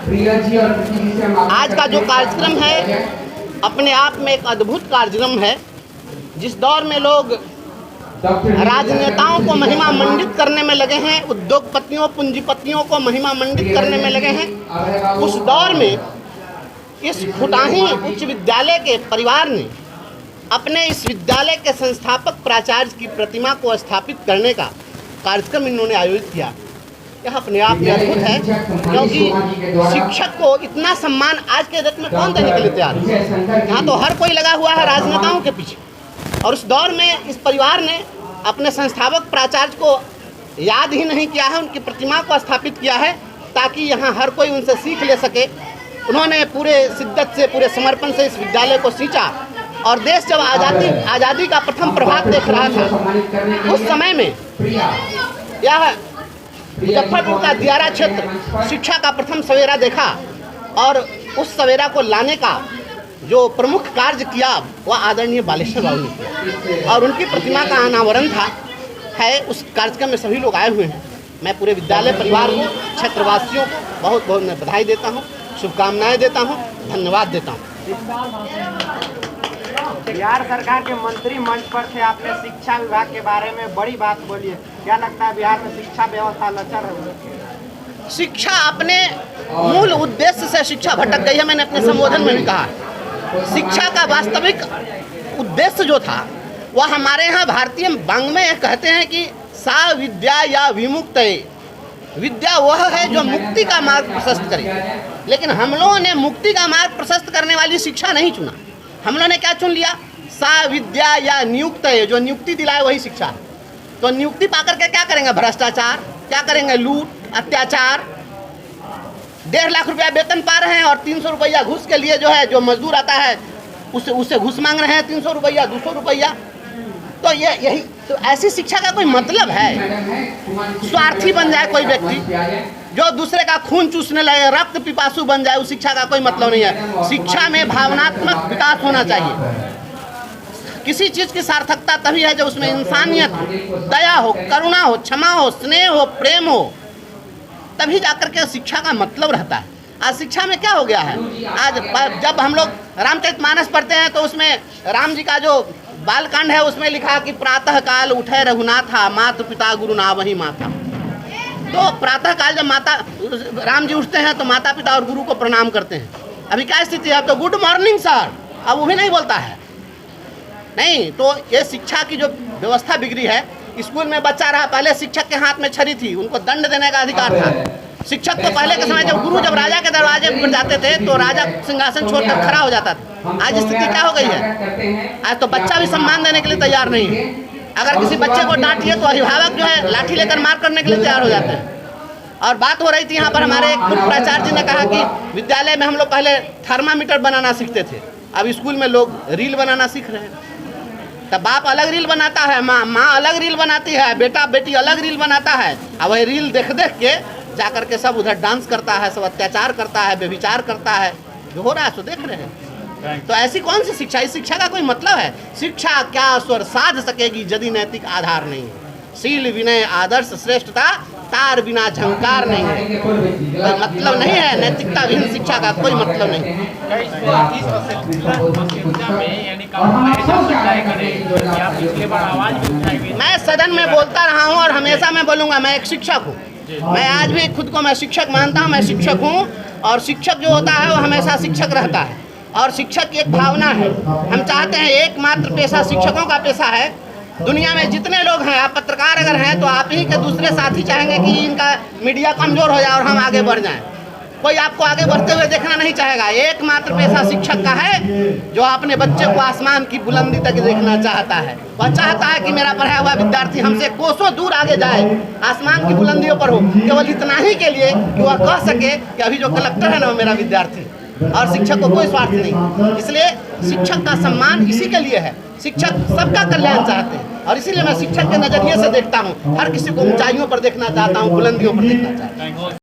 आज का जो कार्यक्रम है अपने आप में एक अद्भुत कार्यक्रम है। जिस दौर में लोग राजनेताओं को महिमा मंडित करने में लगे हैं, उद्योगपतियों पूंजीपतियों को महिमा मंडित करने में लगे हैं, उस दौर में इस फुटाही उच्च विद्यालय के परिवार ने अपने इस विद्यालय के संस्थापक प्राचार्य की प्रतिमा को स्थापित करने का कार्यक्रम इन्होंने आयोजित किया। यह अपने आप में अद्भुत है, क्योंकि शिक्षक को इतना सम्मान आज के दौर में कौन देने के लिए तैयार है। यहाँ तो हर कोई लगा हुआ है राजनेताओं के पीछे, और उस दौर में इस परिवार ने अपने संस्थापक प्राचार्य को याद ही नहीं किया है, उनकी प्रतिमा को स्थापित किया है ताकि यहाँ हर कोई उनसे सीख ले सके। उन्होंने पूरे शिद्दत से, पूरे समर्पण से इस विद्यालय को सींचा, और देश जब आज़ादी का प्रथम प्रभात देख रहा था, उस समय में यह मुजफ्फरपुर का दियारा क्षेत्र शिक्षा का प्रथम सवेरा देखा, और उस सवेरा को लाने का जो प्रमुख कार्य किया वह आदरणीय बालेश्वर बाबू ने किया, और उनकी प्रतिमा का अनावरण है। उस कार्यक्रम में सभी लोग आए हुए हैं। मैं पूरे विद्यालय परिवार को, क्षेत्रवासियों को बहुत बहुत बधाई देता हूँ, शुभकामनाएं देता हूँ, धन्यवाद देता हूँ। बिहार सरकार के मंत्री मंच पर थे, आपने शिक्षा विभाग के बारे में बड़ी बात बोली है। क्या लगता है बिहार में शिक्षा व्यवस्था लचर है? शिक्षा अपने मूल उद्देश्य से शिक्षा भटक गई है। मैंने अपने संबोधन में भी कहा, शिक्षा का वास्तविक उद्देश्य जो था वह हमारे यहाँ भारतीय वांग में कहते हैं कि सा विद्या या विमुक्त। विद्या वह है जो मुक्ति का मार्ग प्रशस्त करे, लेकिन हम लोगों ने मुक्ति का मार्ग प्रशस्त करने वाली शिक्षा नहीं चुना। हम लोगों ने क्या चुन लिया? सा विद्या या नियुक्त, जो नियुक्ति दिलाए वही शिक्षा। तो नियुक्ति पाकर के क्या करेंगे? भ्रष्टाचार, क्या करेंगे? लूट, अत्याचार। 1.5 लाख रुपया वेतन पा रहे हैं और 300 रुपया घूस के लिए जो है, जो मजदूर आता है उससे घूस मांग रहे हैं, 300 रुपया, 200 रुपया। तो यही तो ऐसी शिक्षा का कोई मतलब है? स्वार्थी बन जाए कोई व्यक्ति, जो दूसरे का खून चूसने लगे, रक्त पिपासु बन जाए, उस शिक्षा का कोई मतलब नहीं है। शिक्षा में भावनात्मक विकास होना चाहिए। किसी चीज़ की सार्थकता तभी है जब उसमें इंसानियत हो, दया हो, करुणा हो, क्षमा हो, स्नेह हो, प्रेम हो, तभी जाकर के शिक्षा का मतलब रहता है। आज शिक्षा में क्या हो गया है? आज जब हम लोग रामचरितमानस पढ़ते हैं तो उसमें राम जी का जो बालकांड है उसमें लिखा कि प्रातः काल उठे रघुनाथा, माता पिता गुरु ना वही माता। तो प्रातः काल जब राम जी उठते हैं तो माता पिता और गुरु को प्रणाम करते हैं। अभी क्या स्थिति है? तो गुड मॉर्निंग सर, अब वो भी नहीं बोलता है। नहीं, तो ये शिक्षा की जो व्यवस्था बिगड़ी है। स्कूल में बच्चा रहा, पहले शिक्षक के हाथ में छड़ी थी, उनको दंड देने का अधिकार था। शिक्षक तो पहले के समय जब राजा के दरवाजे पर जाते थे तो राजा सिंहासन छोड़कर खड़ा हो जाता था। आज स्थिति क्या हो गई है? आज तो बच्चा भी सम्मान देने के लिए तैयार नहीं है। अगर किसी बच्चे को डांटिए तो अभिभावक जो है लाठी लेकर मार करने के लिए तैयार हो जाते हैं। और बात हो रही थी यहाँ पर, हमारे एक प्राचार्य जी ने कहा कि विद्यालय में हम लोग पहले थर्मामीटर बनाना सीखते थे, अब स्कूल में लोग रील बनाना सीख रहे हैं। तब बाप अलग रील बनाता है, माँ अलग रील बनाती है, बेटा बेटी अलग रील बनाता है। अब वही रील देख देख के जाकर के सब उधर डांस करता है, सब अत्याचार करता है, व्यभिचार करता है। जो हो रहा है सो देख रहे हैं। तो ऐसी कौन सी शिक्षा? इस शिक्षा का कोई मतलब है? शिक्षा क्या स्वर साध सकेगी यदि नैतिक आधार नहीं है? शील विनय आदर्श श्रेष्ठता तार बिना झंकार नहीं है। कोई मतलब नहीं है, नैतिकता विहीन शिक्षा का कोई मतलब नहीं है। मैं सदन में बोलता रहा हूँ और हमेशा मैं बोलूँगा, मैं एक शिक्षक हूँ। मैं आज भी खुद को मैं शिक्षक मानता हूँ, मैं शिक्षक हूँ। और शिक्षक जो होता है वो हमेशा शिक्षक रहता है, और शिक्षक की एक भावना है। हम चाहते हैं एकमात्र पेशा शिक्षकों का पेशा है। दुनिया में जितने लोग हैं, आप पत्रकार अगर हैं तो आप ही के दूसरे साथी चाहेंगे कि इनका मीडिया कमज़ोर हो जाए और हम आगे बढ़ जाएं। कोई आपको आगे बढ़ते हुए देखना नहीं चाहेगा। एकमात्र पेशा शिक्षक का है जो अपने बच्चे को आसमान की बुलंदी तक देखना चाहता है। वह चाहता है कि मेरा पढ़ाया हुआ विद्यार्थी हमसे कोसों दूर आगे जाए, आसमान की बुलंदियों पर हो, केवल इतना ही के लिए कि वह कह सके कि अभी जो कलेक्टर है ना वो मेरा विद्यार्थी। और शिक्षक को कोई स्वार्थ नहीं, इसलिए शिक्षक का सम्मान इसी के लिए है। शिक्षक सबका कल्याण चाहते हैं, और इसीलिए मैं शिक्षक के नज़रिए से देखता हूँ। हर किसी को ऊंचाइयों पर देखना चाहता हूँ, बुलंदियों पर देखना चाहता हूँ।